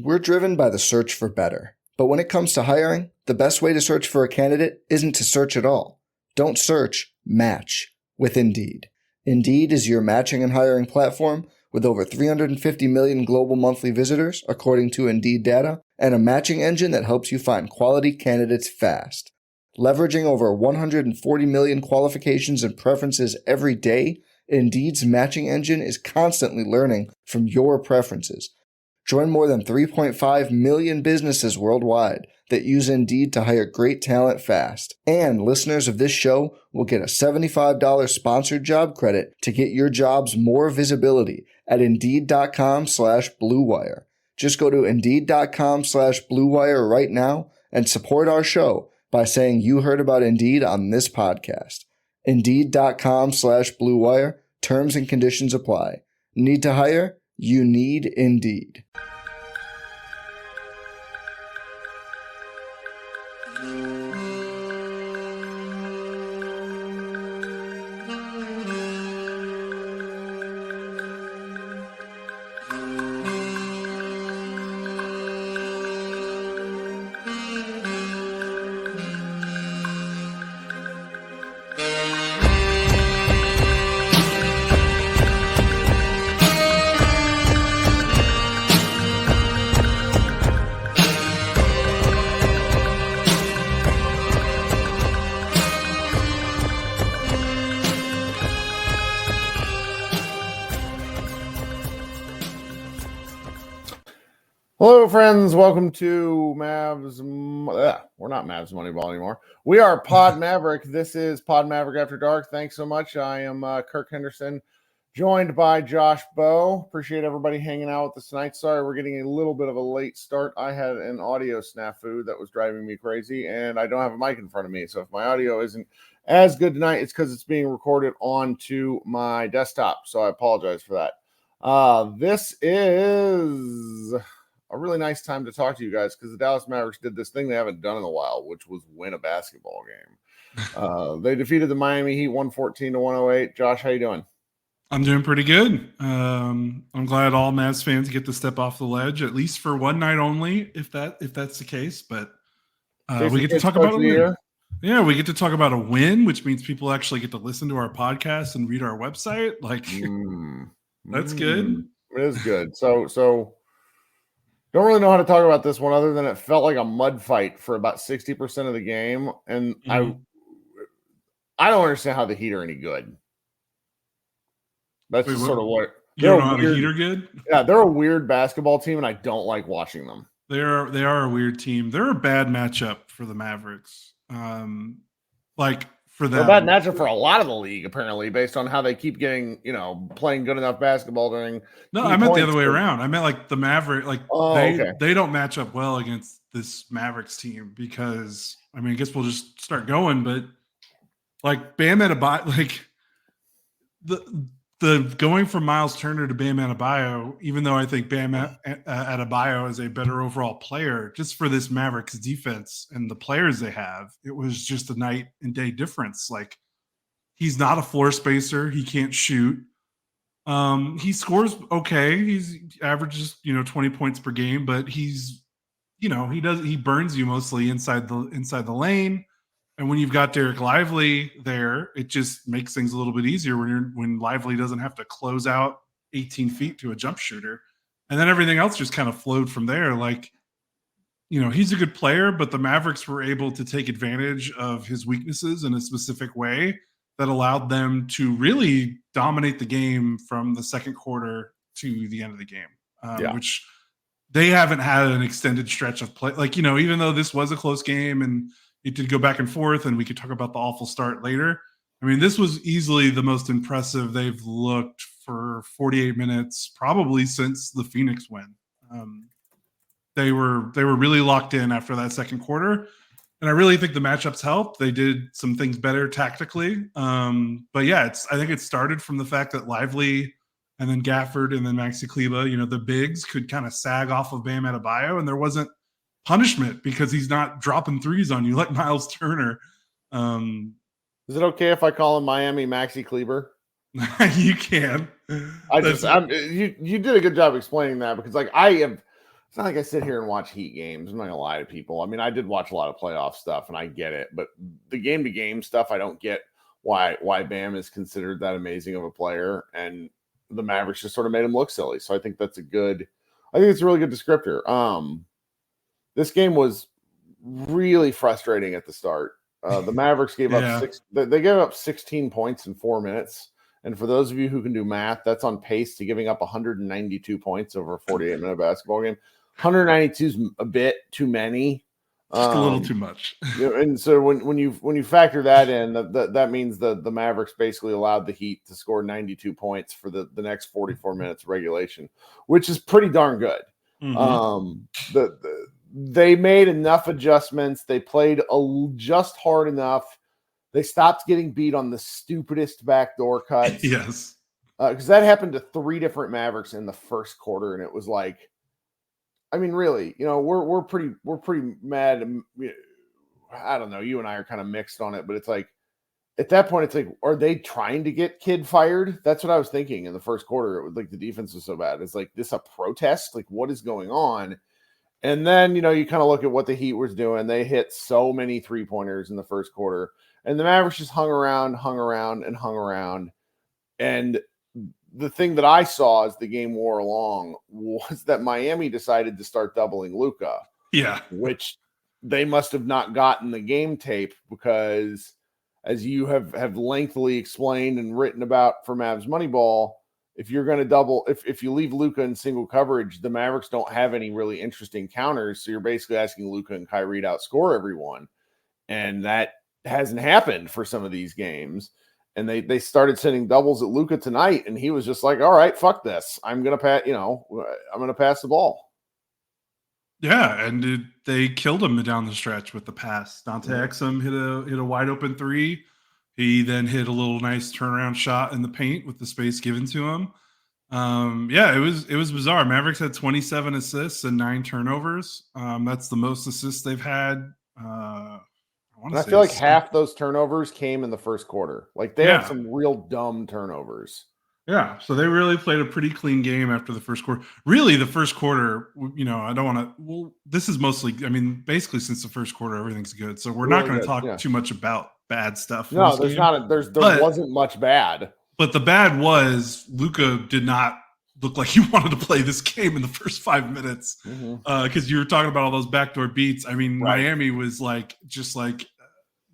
We're driven by the search for better. But when it comes to hiring, the best way to search for a candidate isn't to search at all. Don't search, match with Indeed. Indeed is your matching and hiring platform with over 350 million global monthly visitors, according to Indeed data, and a matching engine that helps you find quality candidates fast. Leveraging over 140 million qualifications and preferences every day, Indeed's matching engine is constantly learning from your preferences. Join more than 3.5 million businesses worldwide that use Indeed to hire great talent fast. And listeners of this show will get a $75 sponsored job credit to get your jobs more visibility at Indeed.com/Blue Wire. Just go to Indeed.com/Blue Wire right now and support our show by saying you heard about Indeed on this podcast. Indeed.com/Blue Wire. Terms and conditions apply. Need to hire? You need Indeed. Hello, friends. Welcome to Mavs. We're not Mavs Moneyball anymore. We are Pod Maverick. This is Pod Maverick After Dark. Thanks so much. I am Kirk Henderson, joined by Josh Bowe. Appreciate everybody hanging out with us tonight. Sorry, we're getting a little bit of a late start. I had an audio snafu that was driving me crazy, and I don't have a mic in front of me. So if my audio isn't as good tonight, it's because it's being recorded onto my desktop. So I apologize for that. This is a really nice time to talk to you guys because the Dallas Mavericks did this thing they haven't done in a while, which was win a basketball game. They defeated the Miami Heat 114-108. Josh, how you doing? I'm doing pretty good. I'm glad all Mavs fans get to step off the ledge, at least for one night only, if that's the case. But we get to talk about a win. Yeah, we get to talk about a win, which means people actually get to listen to our podcast and read our website. Like, that's good. It is good. So. Don't really know how to talk about this one other than it felt like a mud fight for about 60% of the game. And I don't understand how the Heat are any good. That's sort of what. You don't know how the Heat are good? Yeah, they're a weird basketball team, and I don't like watching them. They are a weird team. They're a bad matchup for the Mavericks. For them. They're a bad matchup for a lot of the league, apparently, based on how they keep getting, playing good enough basketball during. No, I meant the other way around. I meant like the Maverick, they don't match up well against this Mavericks team because I guess we'll just start going. But like Bam Adebayo, like the going from Miles Turner to Bam Adebayo, even though I think Bam Adebayo is a better overall player, just for this Mavericks defense and the players they have, it was just a night and day difference. Like, he's not a floor spacer. He can't shoot. He scores okay. He averages, 20 points per game, but he burns you mostly inside the lane. And when you've got Derek Lively there, it just makes things a little bit easier when Lively doesn't have to close out 18 feet to a jump shooter. And then everything else just kind of flowed from there. Like, he's a good player, but the Mavericks were able to take advantage of his weaknesses in a specific way that allowed them to really dominate the game from the second quarter to the end of the game, which they haven't had an extended stretch of play. Like, even though this was a close game and it did go back and forth, and we could talk about the awful start later. This was easily the most impressive they've looked for 48 minutes, probably since the Phoenix win. They were really locked in after that second quarter, and I really think the matchups helped. They did some things better tactically, but yeah, I think it started from the fact that Lively and then Gafford and then Maxi Kleber, the bigs could kind of sag off of Bam Adebayo, and there wasn't punishment because he's not dropping threes on you like Miles Turner. Is it okay if I call him Miami Maxi Kleber? You can. You did a good job explaining that because I have it's not like I sit here and watch Heat games. I'm not gonna lie to people. I mean, I did watch a lot of playoff stuff, and I get it. But the game-to-game stuff, I don't get why Bam is considered that amazing of a player, and the Mavericks just sort of made him look silly. So I think it's a really good descriptor. This game was really frustrating at the start. The Mavericks gave up they gave up 16 points in 4 minutes. And for those of you who can do math, that's on pace to giving up 192 points over a 48-minute basketball game. 192 is a bit too many. Just a little too much. And so when you factor that in, that means the Mavericks basically allowed the Heat to score 92 points for the next 44 minutes of regulation, which is pretty darn good. Mm-hmm. They made enough adjustments. They played just hard enough. They stopped getting beat on the stupidest backdoor cuts. Yes. Because that happened to 3 different Mavericks in the first quarter, and it was like, I mean, really, we're pretty mad. I don't know. You and I are kind of mixed on it, but it's like, at that point, it's like, are they trying to get Kidd fired? That's what I was thinking in the first quarter. It was like the defense was so bad. It's like, this a protest? Like, what is going on? And then, you kind of look at what the Heat was doing. They hit so many 3-pointers in the first quarter. And the Mavericks just hung around. And the thing that I saw as the game wore along was that Miami decided to start doubling Luka. Yeah. Which they must have not gotten the game tape because, as you have lengthily explained and written about for Mavs Moneyball, if you're going to double, if you leave Luka in single coverage, the Mavericks don't have any really interesting counters. So you're basically asking Luka and Kyrie to outscore everyone. And that hasn't happened for some of these games. And they started sending doubles at Luka tonight, and he was just like, all right, fuck this. I'm going to pass the ball. Yeah, and they killed him down the stretch with the pass. Dante Exum hit a wide open 3. He then hit a little nice turnaround shot in the paint with the space given to him. It was bizarre. Mavericks had 27 assists and 9 turnovers. That's the most assists they've had. I feel like half those turnovers came in the first quarter. Like they had some real dumb turnovers. Yeah, so they really played a pretty clean game after the first quarter. Really, the first quarter, I don't want to. Well, this is mostly, basically since the first quarter, everything's good. So we're not going to talk too much about bad stuff. No, there's not. There wasn't much bad. But the bad was Luka did not look like he wanted to play this game in the first 5 minutes because you were talking about all those backdoor beats. Right. Miami was just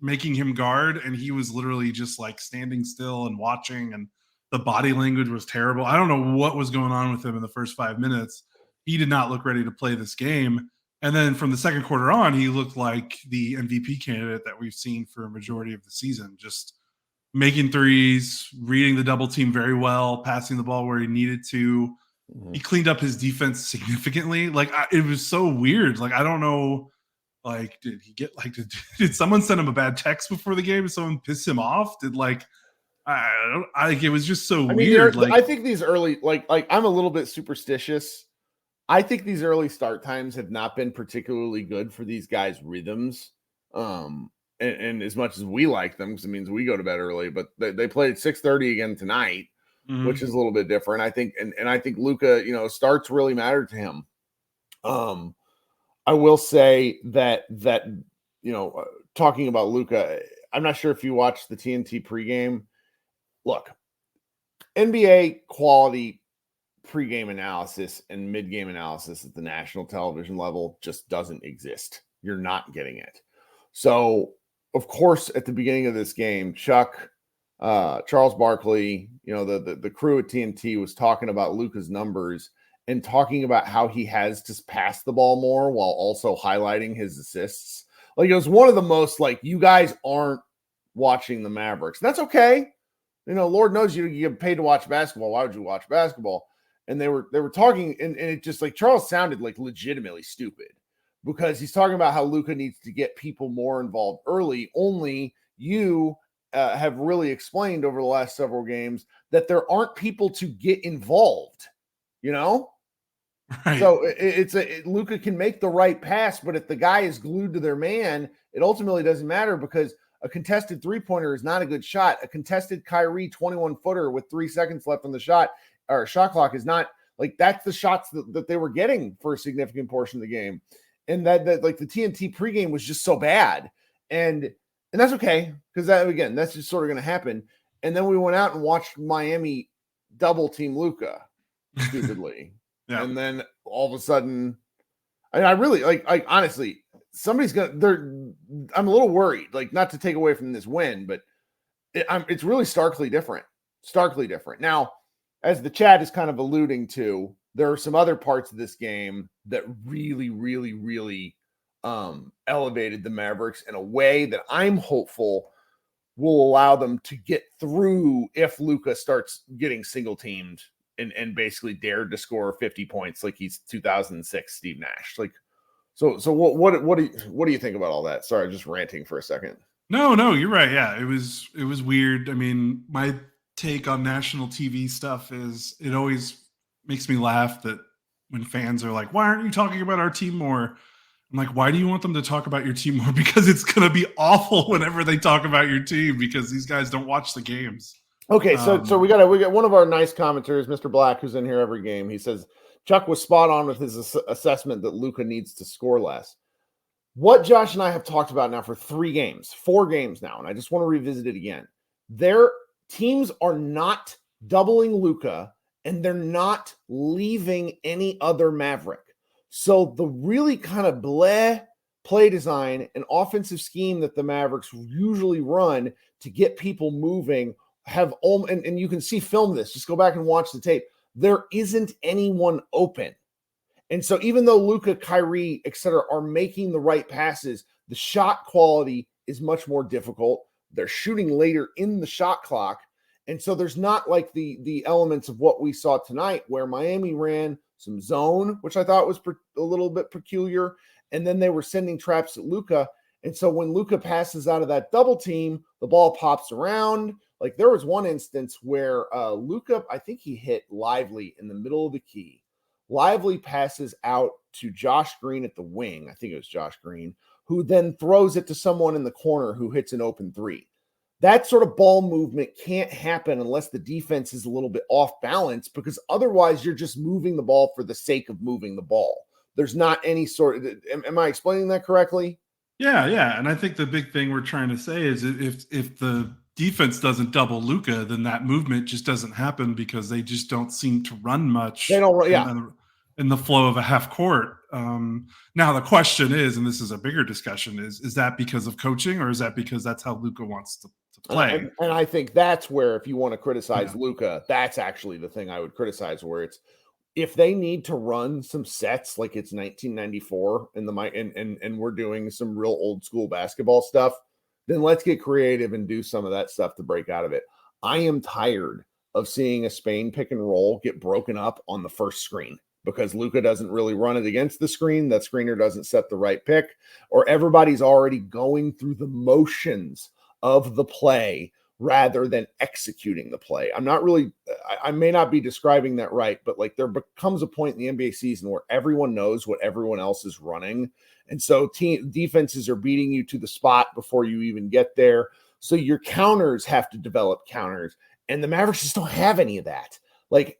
making him guard, and he was literally just like standing still and watching, and the body language was terrible. I don't know what was going on with him in the first 5 minutes. He did not look ready to play this game. And then from the second quarter on, he looked like the MVP candidate that we've seen for a majority of the season, just making threes, reading the double team very well, passing the ball where he needed to. He cleaned up his defense significantly. It was so weird. I don't know. Did he get did someone send him a bad text before the game? Did someone piss him off? It was just so weird. I think these early, I'm a little bit superstitious. I think these early start times have not been particularly good for these guys' rhythms. And as much as we like them, because it means we go to bed early, but they played at 6:30 again tonight, which is a little bit different. I think, and I think Luka, starts really matter to him. I will say that talking about Luka, I'm not sure if you watched the TNT pregame. Look, NBA quality pregame analysis and midgame analysis at the national television level just doesn't exist. You're not getting it. So, of course, at the beginning of this game, Chuck, Charles Barkley, the crew at TNT was talking about Luka's numbers and talking about how he has to pass the ball more while also highlighting his assists. It was one of the most, you guys aren't watching the Mavericks. That's okay. Lord knows you get paid to watch basketball. Why would you watch basketball? And they were talking, and it just Charles sounded legitimately stupid because he's talking about how Luka needs to get people more involved early. Only you have really explained over the last several games that there aren't people to get involved, Right. So Luka can make the right pass, but if the guy is glued to their man, it ultimately doesn't matter because a contested 3-pointer is not a good shot. A contested Kyrie 21-footer with 3 seconds left on the shot clock is not Like that's the shots that they were getting for a significant portion of the game. And that like the TNT pregame was just so bad. And that's okay, because that's just sort of going to happen. And then we went out and watched Miami double team Luka stupidly. Yeah. And then all of a sudden, I really like honestly, somebody's I'm a little worried, like not to take away from this win, but it's really starkly different. Now, as the chat is kind of alluding to, there are some other parts of this game that really, really, really elevated the Mavericks in a way that I'm hopeful will allow them to get through if Luka starts getting single teamed and basically dared to score 50 points like he's 2006 Steve Nash. Like, so what do you think about all that? Sorry, just ranting for a second. No, you're right. Yeah, it was weird. I mean, my take on national TV stuff is it always makes me laugh that when fans are like, "Why aren't you talking about our team more?" I'm like, "Why do you want them to talk about your team more?" Because it's going to be awful whenever they talk about your team because these guys don't watch the games. Okay, so we got one of our nice commenters, Mr. Black, who's in here every game. He says Chuck was spot on with his assessment that Luka needs to score less. What Josh and I have talked about now for 4 games now, and I just want to revisit it again. Their teams are not doubling Luka, and they're not leaving any other Maverick. So the really kind of bleh play design and offensive scheme that the Mavericks usually run to get people moving have all, and you can see film this. Just go back and watch the tape. There isn't anyone open. And so even though Luka, Kyrie, et cetera, are making the right passes, the shot quality is much more difficult. They're shooting later in the shot clock. And so there's not like the elements of what we saw tonight where Miami ran some zone, which I thought was a little bit peculiar. And then they were sending traps at Luka. And so when Luka passes out of that double team, the ball pops around. Like there was one instance where Luka, I think he hit Lively in the middle of the key. Lively passes out to Josh Green at the wing. I think it was Josh Green, who then throws it to someone in the corner who hits an open 3. That sort of ball movement can't happen unless the defense is a little bit off balance, because otherwise you're just moving the ball for the sake of moving the ball. There's not any sort of, am I explaining that correctly? Yeah. And I think the big thing we're trying to say is if the defense doesn't double Luka, then that movement just doesn't happen because they just don't seem to run much. They don't run, yeah. In the flow of a half court. Now the question is, and this is a bigger discussion, is that because of coaching or is that because that's how Luka wants to play? And I think that's where, if you want to criticize Luka, that's actually the thing I would criticize, where it's, if they need to run some sets like it's 1994 and we're doing some real old school basketball stuff, then let's get creative and do some of that stuff to break out of it. I am tired of seeing a Spain pick and roll get broken up on the first screen because Luka doesn't really run it against the screen. That screener doesn't set the right pick, or everybody's already going through the motions of the play rather than executing the play. I'm not really, I may not be describing that right, but like there becomes a point in the NBA season where everyone knows what everyone else is running. And so defenses are beating you to the spot before you even get there. So your counters have to develop counters, and the Mavericks just don't have any of that. Like,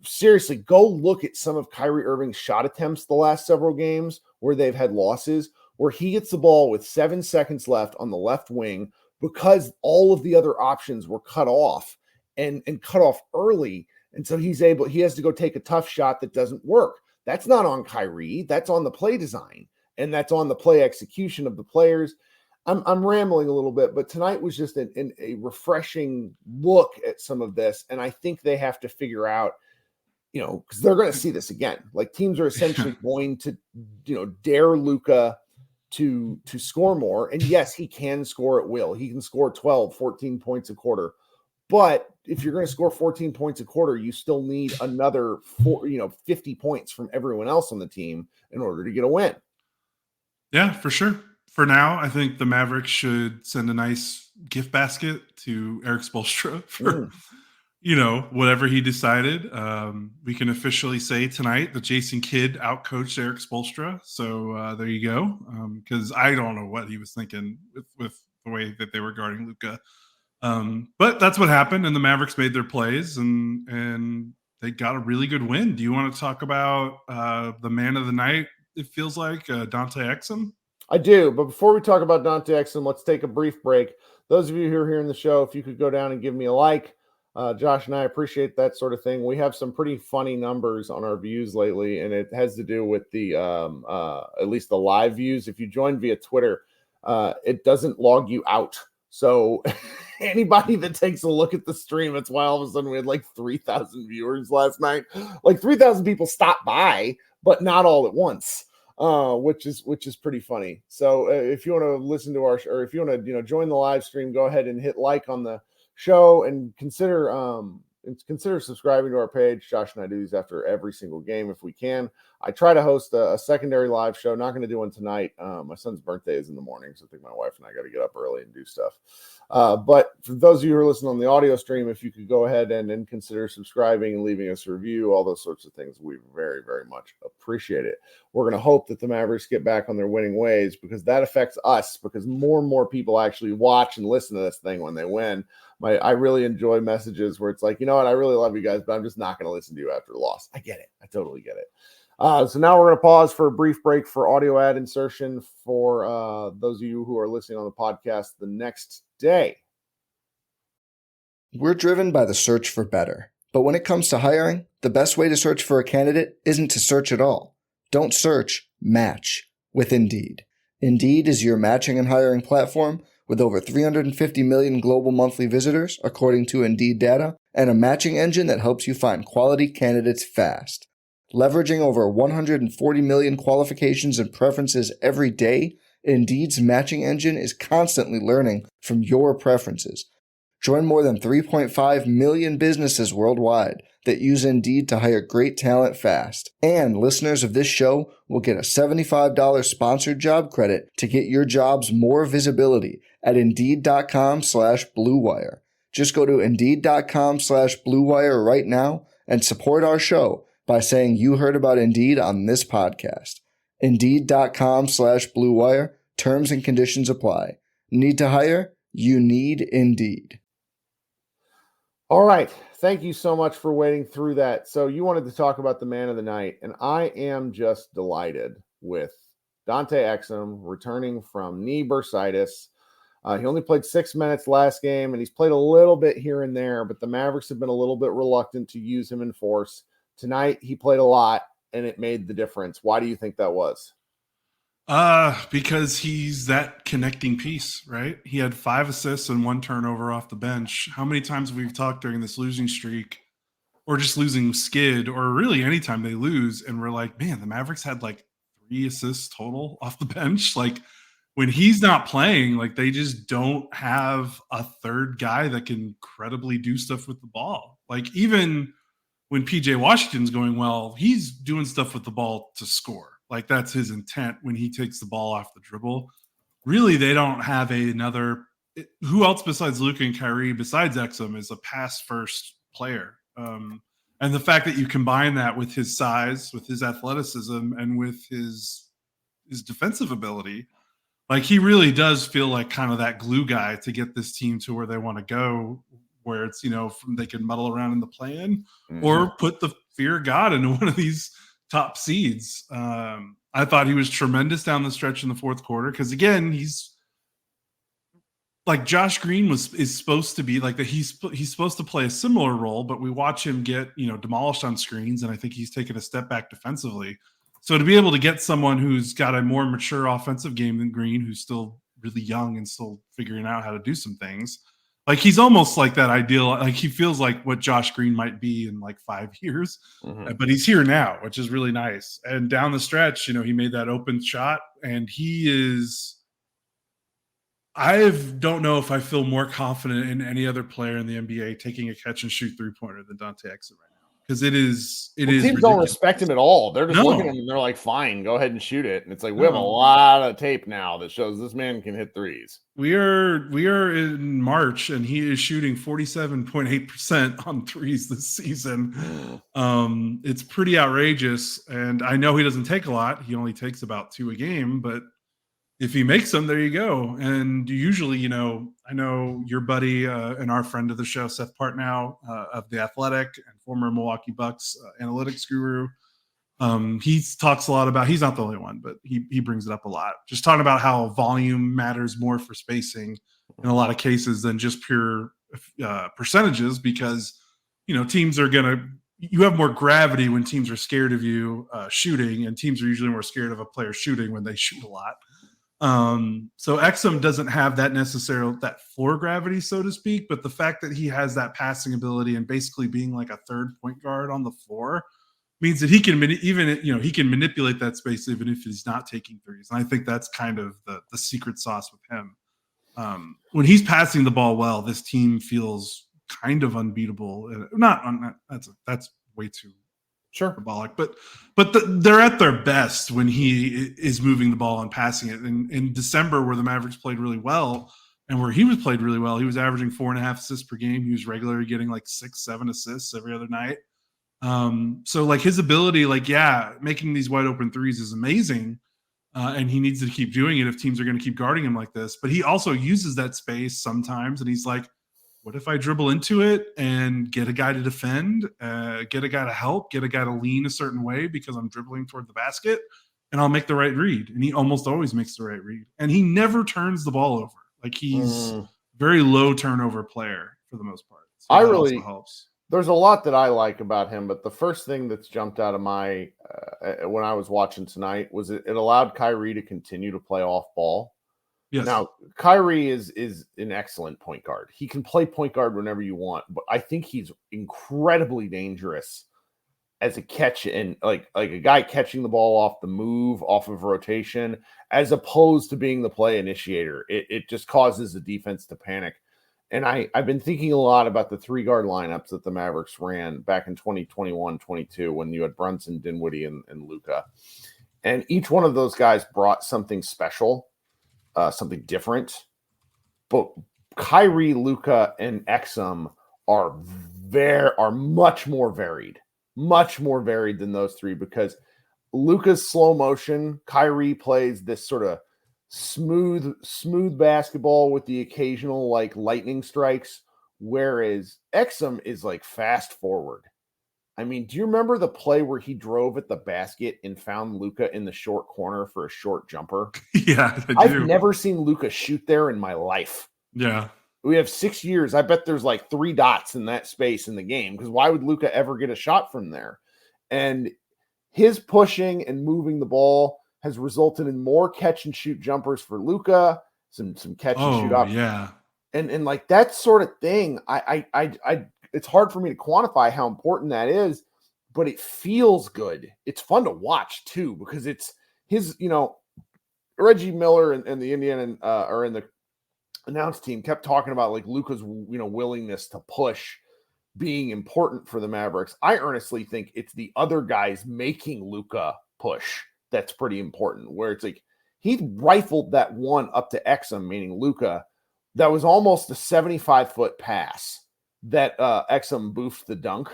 seriously, go look at some of Kyrie Irving's shot attempts the last several games where they've had losses, where he gets the ball with 7 seconds left on the left wing because all of the other options were cut off and cut off early. And so he has to go take a tough shot that doesn't work. That's not on Kyrie. That's on the play design, and that's on the play execution of the players. I'm rambling a little bit, but tonight was just a refreshing look at some of this. And I think they have to figure out, because they're going to see this again. Like, teams are essentially going to, dare Luka to score more. And yes, he can score at will. He can score 12, 14 points a quarter. But if you're going to score 14 points a quarter, you still need another 50 points from everyone else on the team in order to get a win. Yeah, for sure. For now, I think the Mavericks should send a nice gift basket to Eric Spoelstra for, whatever he decided. We can officially say tonight that Jason Kidd outcoached Eric Spoelstra. So there you go. Because I don't know what he was thinking with the way that they were guarding Luka. But that's what happened, and the Mavericks made their plays, and they got a really good win. Do you want to talk about the man of the night? It feels like Dante Exum. I do, but before we talk about Dante Exum, let's take a brief break. Those of you who are here in the show, if you could go down and give me a like, Josh and I appreciate that sort of thing. We have some pretty funny numbers on our views lately, and it has to do with the at least the live views. If you join via Twitter, it doesn't log you out. So anybody that takes a look at the stream, that's why all of a sudden we had like 3,000 viewers last night. Like 3,000 people stopped by, but not all at once. Which is pretty funny. So if you want to listen to or if you want to join the live stream, go ahead and hit like on the show and consider subscribing to our page. Josh and I do these after every single game if we can. I try to host a secondary live show. Not going to do one tonight. My son's birthday is in the morning, so I think my wife and I got to get up early and do stuff. But for those of you who are listening on the audio stream, if you could go ahead and consider subscribing and leaving us a review, all those sorts of things, we very, very much appreciate it. We're going to hope that the Mavericks get back on their winning ways, because that affects us, because more and more people actually watch and listen to this thing when they win. I really enjoy messages where it's like, you know what, I really love you guys, but I'm just not going to listen to you after the loss. I get it. I totally get it. So now we're going to pause for a brief break for audio ad insertion for those of you who are listening on the podcast the next day. We're driven by the search for better. But when it comes to hiring, the best way to search for a candidate isn't to search at all. Don't search, match with Indeed. Indeed is your matching and hiring platform with over 350 million global monthly visitors, according to Indeed data, and a matching engine that helps you find quality candidates fast. Leveraging over 140 million qualifications and preferences every day, Indeed's matching engine is constantly learning from your preferences. Join more than 3.5 million businesses worldwide that use Indeed to hire great talent fast. And listeners of this show will get a $75 sponsored job credit to get your jobs more visibility at Indeed.com/Blue Wire. Just go to Indeed.com/Blue Wire right now and support our show by saying you heard about Indeed on this podcast. Indeed.com/Blue Wire. Terms and conditions apply. Need to hire? You need Indeed. All right. Thank you so much for waiting through that. So you wanted to talk about the man of the night, and I am just delighted with Dante Exum returning from knee bursitis. He only played 6 minutes last game, and he's played a little bit here and there, but the Mavericks have been a little bit reluctant to use him in force. Tonight, he played a lot, and it made the difference. Why do you think that was? Because he's that connecting piece, right? He had 5 assists and 1 turnover off the bench. How many times have we talked during this losing streak, or just losing skid, or really anytime they lose, and we're like, man, the Mavericks had like 3 assists total off the bench. Like, when he's not playing, like, they just don't have a third guy that can credibly do stuff with the ball. Like, even when PJ Washington's going well, he's doing stuff with the ball to score. Like, that's his intent when he takes the ball off the dribble. Really, they don't have another – who else besides Luka and Kyrie, besides Exum, is a pass-first player. And the fact that you combine that with his size, with his athleticism, and with his defensive ability, like, he really does feel like kind of that glue guy to get this team to where they want to go, where it's, they can muddle around in the play-in or put the fear of God into one of these – top seeds. I thought he was tremendous down the stretch in the fourth quarter, because again, he's like Josh Green is supposed to be like that. He's supposed to play a similar role, but we watch him get demolished on screens, and I think he's taken a step back defensively. So to be able to get someone who's got a more mature offensive game than Green, who's still really young and still figuring out how to do some things, like, he's almost like that ideal. Like, he feels like what Josh Green might be in like 5 years, but he's here now, which is really nice. And down the stretch, he made that open shot, and I don't know if I feel more confident in any other player in the NBA taking a catch and shoot 3-pointer than Dante Exum right now. Because it is teams ridiculous. Don't respect him at all. They're just looking at him and they're like, fine, go ahead and shoot it. And it's like, we have a lot of tape now that shows this man can hit threes. We are in March, and he is shooting 47.8% on threes this season. It's pretty outrageous. And I know he doesn't take a lot. He only takes about 2 a game, but if he makes them, there you go. And usually, you know, I know your buddy and our friend of the show, Seth Partnow of The Athletic and former Milwaukee Bucks analytics guru. He talks a lot about, he's not the only one, but he brings it up a lot. Just talking about how volume matters more for spacing in a lot of cases than just pure percentages, because, you know, teams are going to, you have more gravity when teams are scared of you shooting, and teams are usually more scared of a player shooting when they shoot a lot. So Exum doesn't have that necessarily that floor gravity, so to speak, but the fact that he has that passing ability and basically being like a third point guard on the floor means that he can he can manipulate that space even if he's not taking threes. And I think that's kind of the secret sauce with him. When he's passing the ball well, this team feels kind of unbeatable. That's way too symbolic, but they're at their best when he is moving the ball and passing it. And in December, where the Mavericks played really well and where he was played really well, he was averaging 4.5 assists per game. He was regularly getting like 6-7 assists every other night. So like his ability, making these wide open threes is amazing. And he needs to keep doing it if teams are going to keep guarding him like this. But he also uses that space sometimes, and he's like, what if I dribble into it and get a guy to defend, get a guy to help, get a guy to lean a certain way because I'm dribbling toward the basket, and I'll make the right read. And he almost always makes the right read. And he never turns the ball over. Like, he's very low turnover player for the most part. So that also helps. There's a lot that I like about him, but the first thing that's jumped out of my when I was watching tonight was it allowed Kyrie to continue to play off ball. Yes. Now, Kyrie is an excellent point guard. He can play point guard whenever you want, but I think he's incredibly dangerous as a catch and like a guy catching the ball off the move, off of rotation, as opposed to being the play initiator. It just causes the defense to panic. And I've been thinking a lot about the 3-guard lineups that the Mavericks ran back in 2021-22 when you had Brunson, Dinwiddie, and Luka. And each one of those guys brought something special, something different. But Kyrie, Luka, and Exum are much more varied than those three, because Luka's slow motion, Kyrie plays this sort of smooth basketball with the occasional like lightning strikes, whereas Exum is like fast forward. I mean, do you remember the play where he drove at the basket and found Luka in the short corner for a short jumper? Yeah, I've never seen Luka shoot there in my life. Yeah. We have 6 years. I bet there's like 3 dots in that space in the game, because why would Luka ever get a shot from there? And his pushing and moving the ball has resulted in more catch and shoot jumpers for Luka, some catch and shoot options. Yeah. And like that sort of thing, I it's hard for me to quantify how important that is, but it feels good. It's fun to watch too, because it's his, Reggie Miller and the Indiana or in the announced team kept talking about like Luka's, willingness to push being important for the Mavericks. I earnestly think it's the other guys making Luka push that's pretty important, where it's like he rifled that one up to Exum, meaning Luka, that was almost a 75-foot pass that Exum boofed the dunk.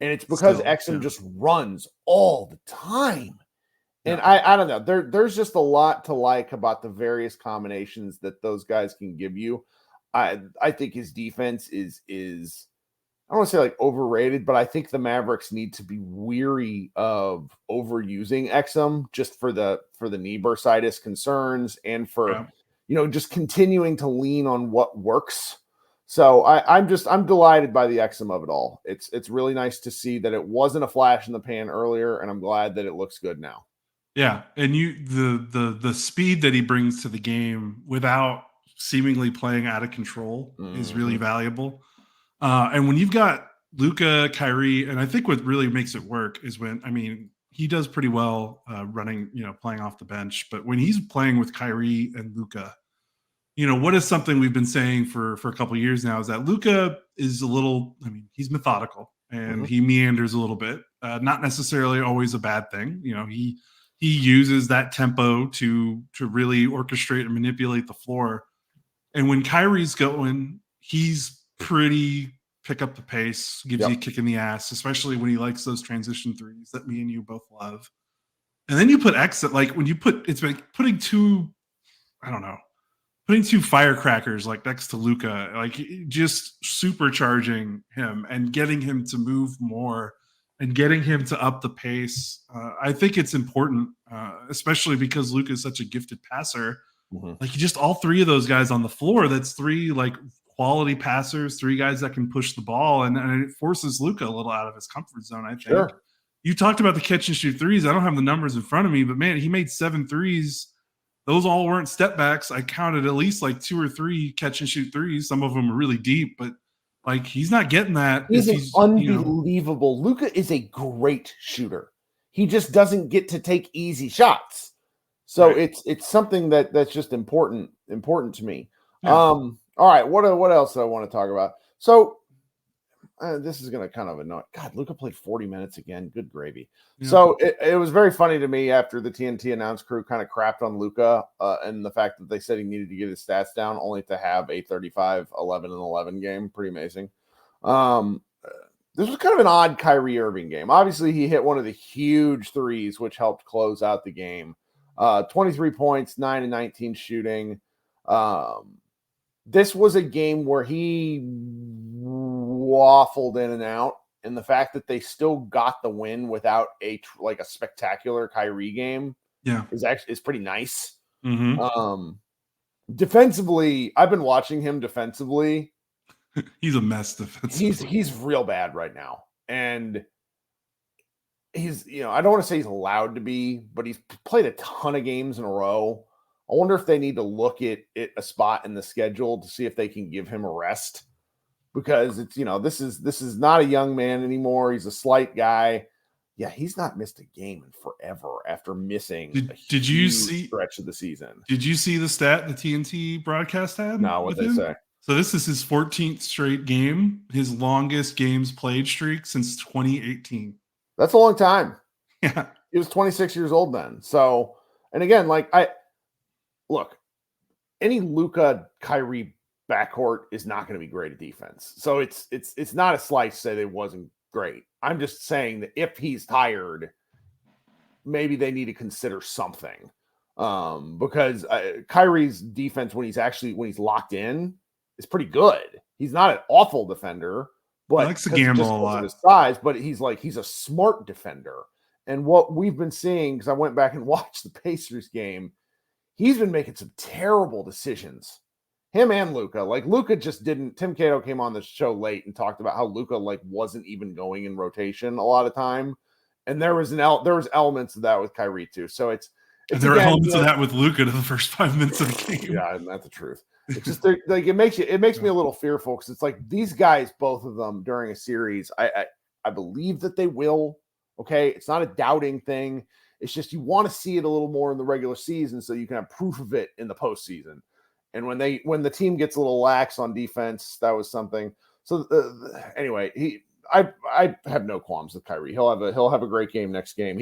And it's because Exum just runs all the time. And I don't know. There's just a lot to like about the various combinations that those guys can give you. I think his defense is I don't want to say like overrated, but I think the Mavericks need to be weary of overusing Exum just for the knee bursitis concerns and for just continuing to lean on what works. So I'm delighted by the Exum of it all. It's really nice to see that it wasn't a flash in the pan earlier, and I'm glad that it looks good now. Yeah, and the speed that he brings to the game without seemingly playing out of control is really valuable. And when you've got Luka, Kyrie, and I think what really makes it work is when, he does pretty well running, playing off the bench. But when he's playing with Kyrie and Luka, what is something we've been saying for a couple of years now is that Luka is he's methodical and he meanders a little bit. Not necessarily always a bad thing. He uses that tempo to really orchestrate and manipulate the floor. And when Kyrie's going, he's pretty pick up the pace, gives you a kick in the ass, especially when he likes those transition threes that me and you both love. And then you put Exum, like when you put, it's like putting two I don't know, putting two firecrackers like next to Luka, like just supercharging him and getting him to move more and getting him to up the pace. I think it's important, especially because Luka is such a gifted passer. Like just all three of those guys on the floor, that's three like quality passers, three guys that can push the ball, and it forces Luka a little out of his comfort zone, I think. Sure. You talked about the catch and shoot threes. I don't have the numbers in front of me, but man, he made 7 threes. Those all weren't step backs. I counted at least like 2 or 3 catch and shoot threes. Some of them were really deep, but like he's not getting that. He's unbelievable. Luka is a great shooter. He just doesn't get to take easy shots. So right. it's something that's just important to me. Yeah. All right, what else do I want to talk about? So this is going to kind of annoy. God, Luka played 40 minutes again. Good gravy. Yeah. So it was very funny to me after the TNT announce crew kind of crapped on Luka and the fact that they said he needed to get his stats down, only to have a 35, 11, and 11 game. Pretty amazing. This was kind of an odd Kyrie Irving game. Obviously, he hit one of the huge threes, which helped close out the game. 23 points, 9 and 19 shooting. This was a game where he waffled in and out, and the fact that they still got the win without a spectacular Kyrie game, is pretty nice. Mm-hmm. Defensively, I've been watching him defensively. He's a mess defensively. He's real bad right now, and he's, I don't want to say he's allowed to be, but he's played a ton of games in a row. I wonder if they need to look at a spot in the schedule to see if they can give him a rest, because it's, this is not a young man anymore. He's a slight guy. Yeah, he's not missed a game in forever after missing did you see stretch of the season. Did you see the stat the TNT broadcast had? No, what they say. So this is his 14th straight game, his longest games played streak since 2018. That's a long time. Yeah. He was 26 years old then. So, and again, look, any Luka Kyrie backcourt is not going to be great at defense. So it's not a slight to say that it wasn't great. I'm just saying that if he's tired, maybe they need to consider something. Because Kyrie's defense when he's locked in is pretty good. He's not an awful defender, but he likes to gamble a lot. His size, but he's a smart defender. And what we've been seeing, because I went back and watched the Pacers game, he's been making some terrible decisions. Him and Luka. Luka just didn't. Tim Cato came on the show late and talked about how Luka wasn't even going in rotation a lot of time, and there was elements of that with Kyrie too. So there were elements of that with Luka to the first 5 minutes of the game. Yeah, and that's the truth. It's just it makes me a little fearful, because it's like these guys, both of them during a series, I believe that they will. Okay, it's not a doubting thing. It's just you want to see it a little more in the regular season so you can have proof of it in the postseason. And when the team gets a little lax on defense, that was something. So anyway, I have no qualms with Kyrie. He'll have a great game next game.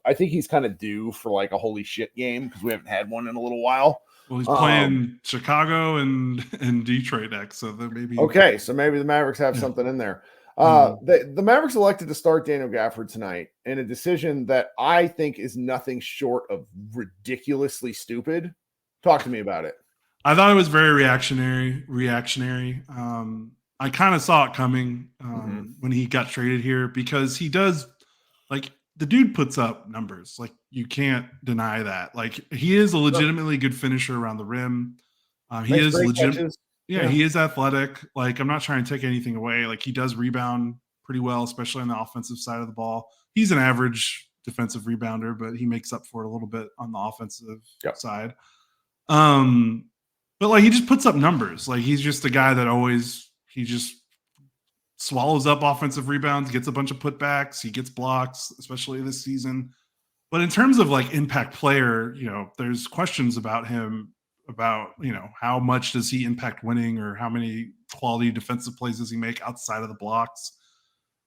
I think he's kind of due for a holy shit game, because we haven't had one in a little while. Well, he's playing Chicago and Detroit next, so that maybe okay. So maybe the Mavericks have something in there. The Mavericks elected to start Daniel Gafford tonight in a decision that I think is nothing short of ridiculously stupid. Talk to me about it. I thought it was very reactionary. I kind of saw it coming when he got traded here, because he does, the dude puts up numbers. You can't deny that. He is a legitimately good finisher around the rim. He is legitimate. Yeah, he is athletic. I'm not trying to take anything away. He does rebound pretty well, especially on the offensive side of the ball. He's an average defensive rebounder, but he makes up for it a little bit on the offensive side. But he just puts up numbers. He's just a guy that he just swallows up offensive rebounds, gets a bunch of putbacks, he gets blocks, especially this season. But in terms of impact player, there's questions about him, about how much does he impact winning, or how many quality defensive plays does he make outside of the blocks.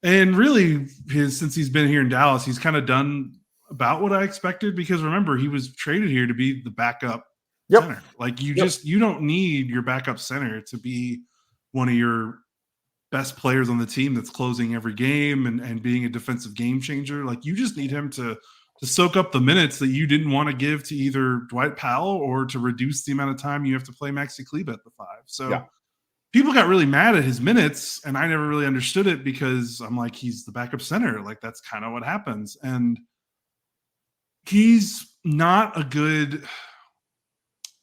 And really, since he's been here in Dallas, he's kind of done about what I expected, because remember, he was traded here to be the backup center. You don't need your backup center to be one of your best players on the team that's closing every game and being a defensive game changer. You just need him to soak up the minutes that you didn't want to give to either Dwight Powell or to reduce the amount of time you have to play Maxi Kleber at the 5. So people got really mad at his minutes, and I never really understood it because I'm like, he's the backup center. Like, that's kind of what happens. And he's not a good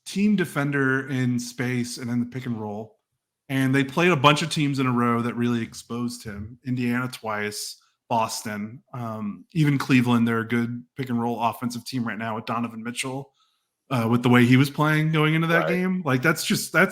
team defender in space and in the pick and roll. And they played a bunch of teams in a row that really exposed him. Indiana twice, Boston, even Cleveland. They're a good pick and roll offensive team right now with Donovan Mitchell. With the way he was playing going into that game. Like, that's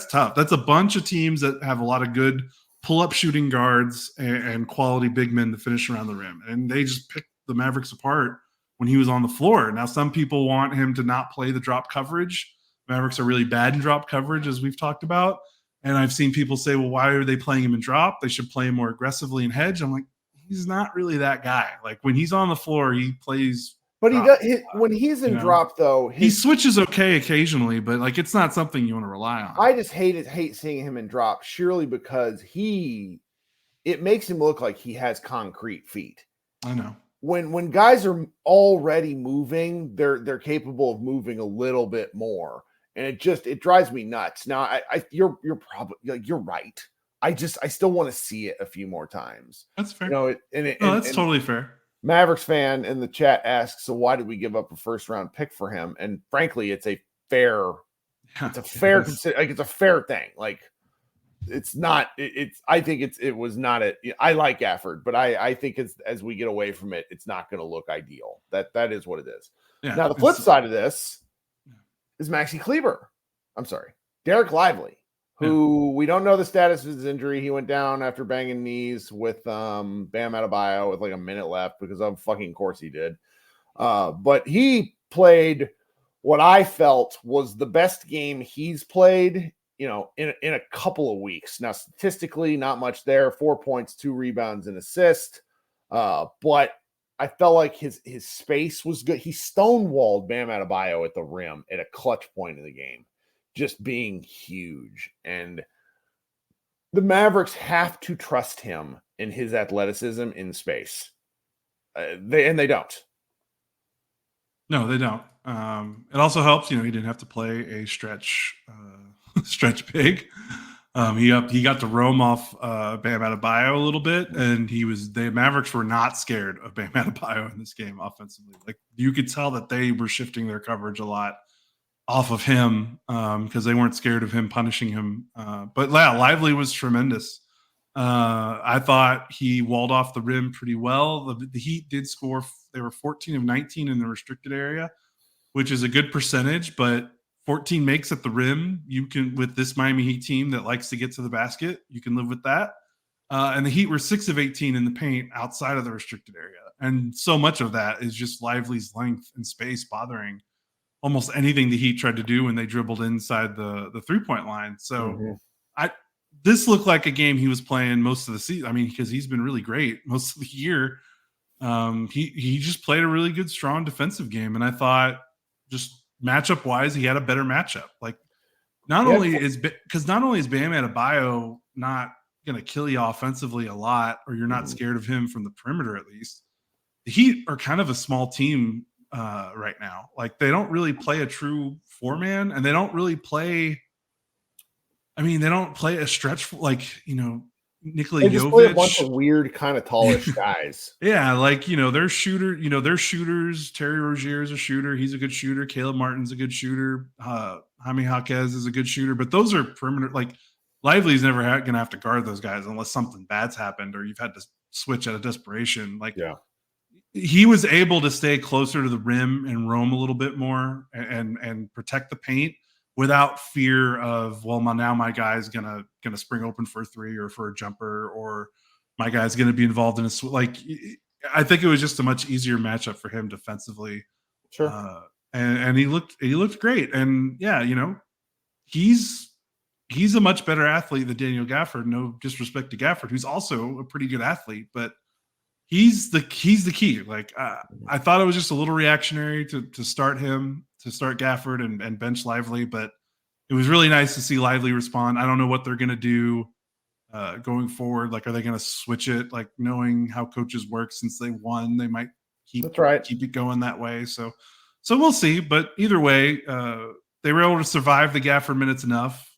tough. That's a bunch of teams that have a lot of good pull-up shooting guards and quality big men to finish around the rim. And they just picked the Mavericks apart when he was on the floor. Now, some people want him to not play the drop coverage. Mavericks are really bad in drop coverage, as we've talked about. And I've seen people say, well, why are they playing him in drop? They should play him more aggressively in hedge. I'm like, he's not really that guy. Like, when he's on the floor, he plays – but he does when he's in drop, though. He switches okay occasionally, but like, it's not something you want to rely on. I just hate seeing him in drop, surely because it makes him look like he has concrete feet. I know. When guys are already moving, they're capable of moving a little bit more, and it drives me nuts. Now, you're probably like, you're right. I still want to see it a few more times. That's fair. That's totally fair. Mavericks fan in the chat asks, so why did we give up a first round pick for him? And frankly, it's a fair thing. Like, it's not, I think it was not I like Gafford, but I think as we get away from it, it's not going to look ideal. That is what it is. Yeah, now the flip side of this is Maxi Kleber. I'm sorry, Derek Lively, who we don't know the status of his injury. He went down after banging knees with Bam Adebayo with like a minute left because of fucking course he did. But he played what I felt was the best game he's played, in a couple of weeks. Now, statistically, not much there. 4 points, 2 rebounds, and assist. But I felt like his space was good. He stonewalled Bam Adebayo at the rim at a clutch point in the game, just being huge. And the Mavericks have to trust him in his athleticism in space. They don't. No, they don't. It also helps, he didn't have to play a stretch big. He got to roam off Bam Adebayo a little bit, and the Mavericks were not scared of Bam Adebayo in this game offensively. Like, you could tell that they were shifting their coverage a lot off of him because they weren't scared of him punishing him. But Lively was tremendous. I thought he walled off the rim pretty well. The Heat did score. They were 14 of 19 in the restricted area, which is a good percentage, but 14 makes at the rim. You can, with this Miami Heat team that likes to get to the basket, you can live with that. And the Heat were 6 of 18 in the paint outside of the restricted area. And so much of that is just Lively's length and space bothering almost anything the Heat tried to do when they dribbled inside the 3-point line. So this looked like a game he was playing most of the season. I mean, because he's been really great most of the year. He just played a really good, strong defensive game. And I thought, just matchup wise, he had a better matchup. Like, not only is Bam Adebayo not going to kill you offensively a lot, or you're not scared of him from the perimeter, at least. The Heat are kind of a small team right now. Like, they don't really play a true 4-man, and they don't really play. I mean, they don't play a stretch like, Nikola Jovic. They just play a bunch of weird kind of tallish guys. Yeah, like, they're shooters. Terry Rozier's a shooter. He's a good shooter. Caleb Martin's a good shooter. Jaime Jaquez is a good shooter. But those are perimeter. Like, Lively's never going to have to guard those guys unless something bad's happened or you've had to switch out of desperation. Like, he was able to stay closer to the rim and roam a little bit more and protect the paint without fear of, well, now my guy's gonna spring open for a 3 or for a jumper, or my guy's gonna be involved in I think it was just a much easier matchup for him defensively. Sure. And he looked great. And he's a much better athlete than Daniel Gafford. No disrespect to Gafford, who's also a pretty good athlete, but he's the key. Like, I thought it was just a little reactionary to start him, to start Gafford and bench Lively, but it was really nice to see Lively respond. I don't know what they're going to do going forward. Like, are they going to switch it? Like, knowing how coaches work, since they won, they might That's right. Keep it going that way. So we'll see. But either way, they were able to survive the Gafford minutes enough.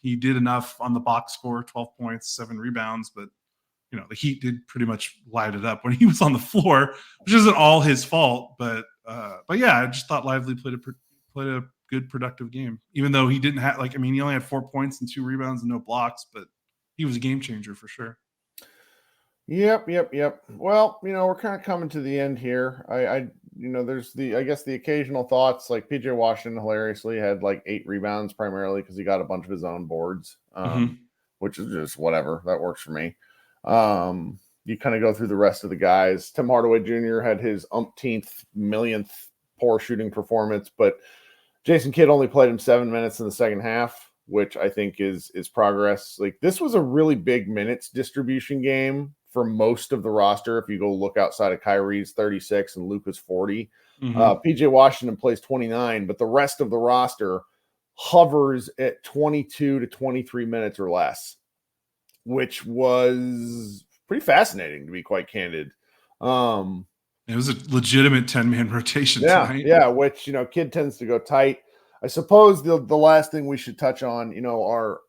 He did enough on the box score, 12 points, 7 rebounds, but the Heat did pretty much light it up when he was on the floor, which isn't all his fault. But yeah, I just thought Lively played a good productive game, even though he didn't have he only had 4 points and 2 rebounds and no blocks, but he was a game changer for sure. Yep. Well, we're kind of coming to the end here. There's the occasional thoughts, like PJ Washington hilariously had like 8 rebounds, primarily because he got a bunch of his own boards, which is just whatever. That works for me. You kind of go through the rest of the guys. Tim Hardaway Jr. had his umpteenth millionth poor shooting performance, but Jason Kidd only played him 7 minutes in the second half, which I think is progress. Like, this was a really big minutes distribution game for most of the roster. If you go look outside of Kyrie's 36 and Luka's 40, PJ Washington plays 29, but the rest of the roster hovers at 22 to 23 minutes or less, which was pretty fascinating, to be quite candid. It was a legitimate 10-man rotation tonight. Yeah, which, Kidd tends to go tight. I suppose the last thing we should touch on,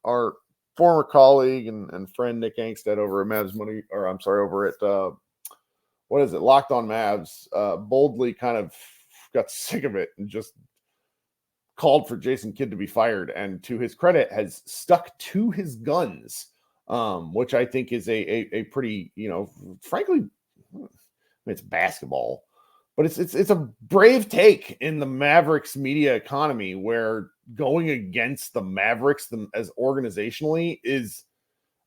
our former colleague and friend Nick Angstead over at Locked On Mavs, boldly kind of got sick of it and just called for Jason Kidd to be fired, and to his credit has stuck to his guns, which I think is a pretty, frankly, it's basketball, but it's a brave take in the Mavericks media economy, where going against the Mavericks as organizationally is,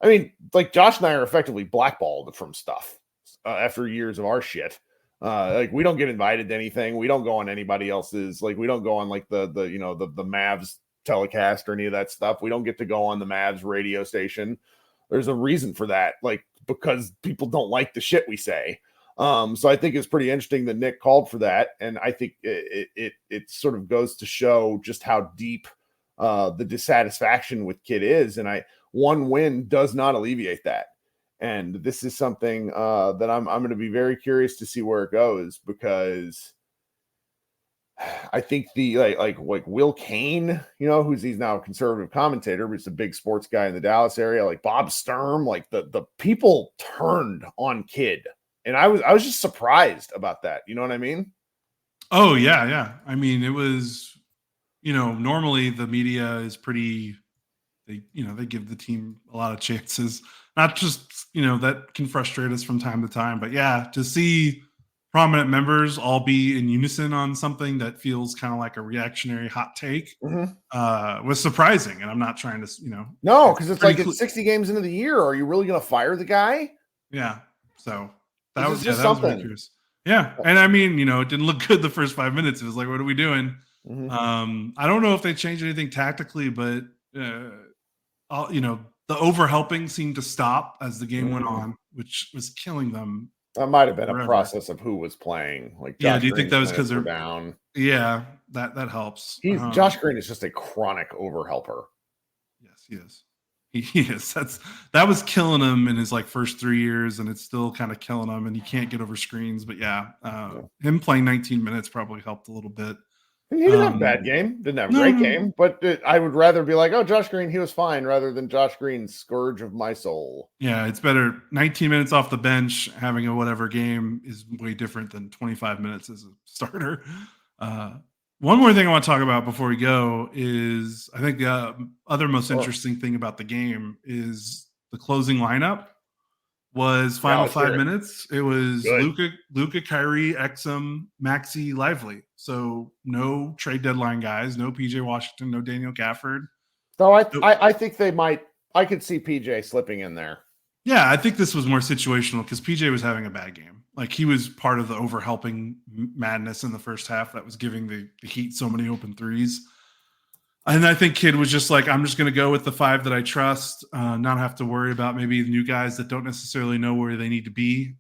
Josh and I are effectively blackballed from stuff after years of our shit. We don't get invited to anything. We don't go on anybody else's, we don't go on the Mavs telecast or any of that stuff. We don't get to go on the Mavs radio station. There's a reason for that, because people don't like the shit we say. So I think it's pretty interesting that Nick called for that. And I think it sort of goes to show just how deep the dissatisfaction with Kidd is. And one win does not alleviate that. And this is something that I'm going to be very curious to see where it goes, because I think the Will Kane, he's now a conservative commentator, but he's a big sports guy in the Dallas area, like Bob Sturm, the people turned on Kidd. And I was just surprised about that. You know what I mean? Oh, yeah. It was, normally the media is pretty, they give the team a lot of chances. Not just, that can frustrate us from time to time. But yeah, to see prominent members all be in unison on something that feels kind of like a reactionary hot take was surprising. And I'm not trying to, No, because it's 60 games into the year. Are you really going to fire the guy? Yeah. So that was just something. That was curious. Yeah. And it didn't look good the first 5 minutes. It was like, what are we doing? I don't know if they changed anything tactically, but the overhelping seemed to stop as the game went on, which was killing them. That might have been a process of who was playing. Do you think that was because they're down? Yeah, that helps. Josh Green is just a chronic overhelper. Yes, he is. He is. That was killing him in his first 3 years, and it's still kind of killing him, and he can't get over screens. But him playing 19 minutes probably helped a little bit. He didn't have a bad game. Didn't have a great game, but I would rather be like, oh, Josh Green, he was fine, rather than Josh Green, scourge of my soul. Yeah, it's better. 19 minutes off the bench, having a whatever game is way different than 25 minutes as a starter. One more thing I want to talk about before we go is, I think the other most interesting thing about the game is the closing lineup was final 5 minutes. It was Luka, Kyrie, Exum, Maxey, Lively. So no trade deadline guys, no PJ Washington, no Daniel Gafford. So I think they might. I could see PJ slipping in there. Yeah, I think this was more situational because PJ was having a bad game. He was part of the overhelping madness in the first half that was giving the Heat so many open threes. And I think Kidd was just like, I'm just going to go with the 5 that I trust, not have to worry about maybe the new guys that don't necessarily know where they need to be,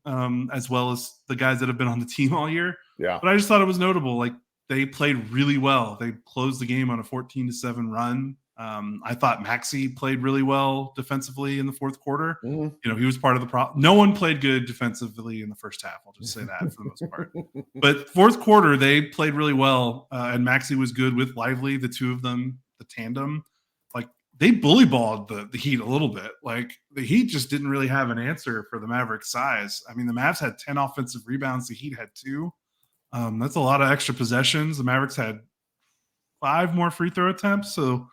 as well as the guys that have been on the team all year. Yeah. But I just thought it was notable. They played really well. They closed the game on a 14-7 run. I thought Maxey played really well defensively in the fourth quarter. Mhm. You know, he was part of the problem. No one played good defensively in the first half. I'll just say that for the most part. But fourth quarter, they played really well, and Maxey was good with Lively, the two of them, the tandem. Like, they bully balled the Heat a little bit. Like, the Heat just didn't really have an answer for the Mavericks' size. I mean, the Mavs had 10 offensive rebounds. The Heat had 2. That's a lot of extra possessions. The Mavericks had 5 more free throw attempts. So,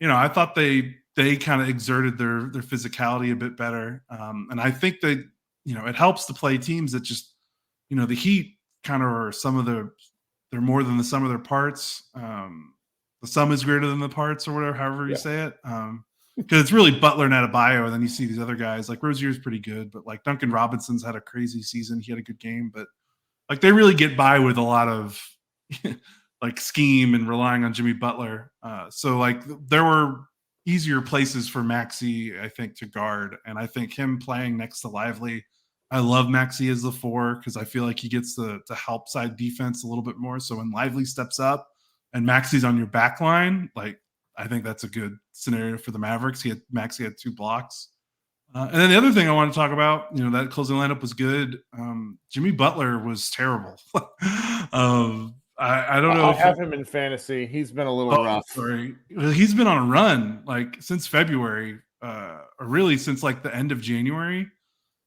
you know, I thought they kind of exerted their physicality a bit better. And I think that, you know, it helps to play teams that just, you know, the Heat kind of are they're more than the sum of their parts. The sum is greater than the parts, or whatever, however you say it. Because it's really Butler and Adebayo, and then you see these other guys like Rozier's pretty good, but like Duncan Robinson's had a crazy season. He had a good game, but like they really get by with a lot of like scheme and relying on Jimmy Butler. So like there were easier places for Maxey, I think, to guard, and I think him playing next to Lively. I love Maxey as the 4 because I feel like he gets to help side defense a little bit more. So when Lively steps up and Maxey's on your back line, like I think that's a good scenario for the Mavericks. Maxey had 2 blocks. And then the other thing I want to talk about, you know, that closing lineup was good. Jimmy Butler was terrible. I don't know. I have him in fantasy. He's been a little rough. Sorry. He's been on a run like since February, or really since like the end of January.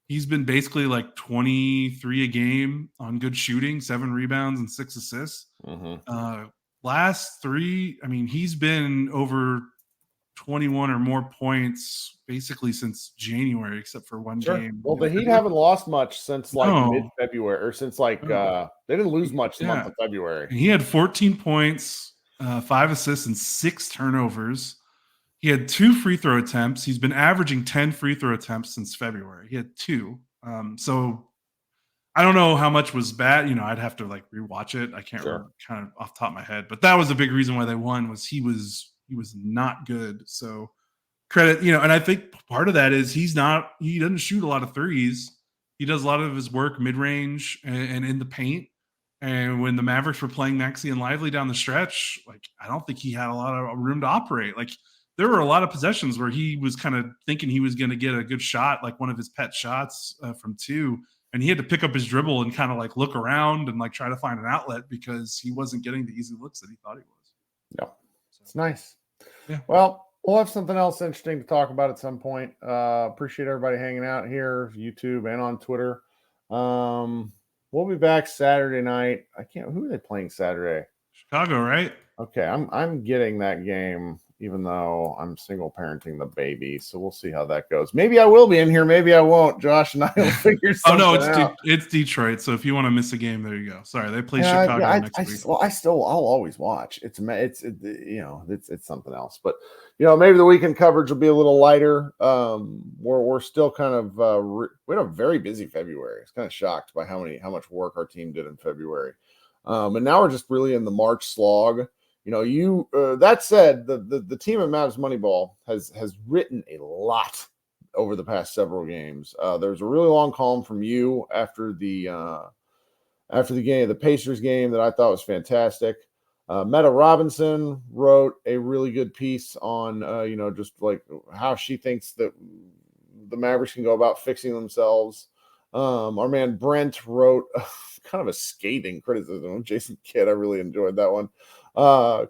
He's been basically like 23 a game on good shooting, 7 rebounds and 6 assists. Last 3, I mean, he's been over 21 or more points basically since January, except for one game. Well, the Heat haven't lost much since like mid-February, or since like they didn't lose much the month of February. And he had 14 points, 5 assists, and 6 turnovers. He had 2 free throw attempts. He's been averaging 10 free throw attempts since February. He had 2. So I don't know how much was bad. You know, I'd have to like rewatch it. I can't remember kind of off the top of my head, but that was a big reason why they won. Was he was not good. So credit, you know, and I think part of that is he doesn't shoot a lot of threes. He does a lot of his work mid-range and in the paint. And when the Mavericks were playing Maxey and Lively down the stretch, like I don't think he had a lot of room to operate. Like there were a lot of possessions where he was kind of thinking he was going to get a good shot, like one of his pet shots from 2. And he had to pick up his dribble and kind of like look around and like try to find an outlet because he wasn't getting the easy looks that he thought he was. No, it's nice. Yeah. Well, we'll have something else interesting to talk about at some point. Appreciate everybody hanging out here, YouTube and on Twitter. We'll be back Saturday night. Who are they playing Saturday? Chicago, right? Okay, I'm getting that game, even though I'm single parenting the baby. So we'll see how that goes. Maybe I will be in here. Maybe I won't. Josh and I will figure something out. It's Detroit. So if you want to miss a game, there you go. Sorry, they play Chicago next week. Well, I'll always watch. It's something else. But you know, maybe the weekend coverage will be a little lighter. We're still kind of we had a very busy February. I was kind of shocked by how much work our team did in February. And now we're just really in the March slog. You know, that said, the team at Mavs Moneyball has written a lot over the past several games. There's a really long column from you after the game, the Pacers game, that I thought was fantastic. Meta Robinson wrote a really good piece on just like how she thinks that the Mavericks can go about fixing themselves. Our man Brent wrote kind of a scathing criticism of Jason Kidd. I really enjoyed that one.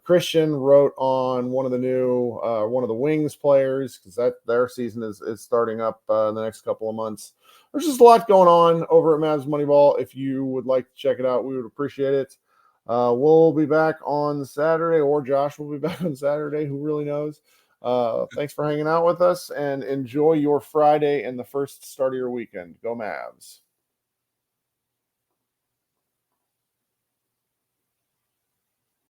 Christian wrote on one of the Wings players, because their season is starting up in the next couple of months. There's just a lot going on over at Mavs Moneyball. If you would like to check it out, we would appreciate it. We'll be back on Saturday, or Josh will be back on Saturday. Who really knows? Thanks for hanging out with us, and enjoy your Friday and the first start of your weekend. Go Mavs.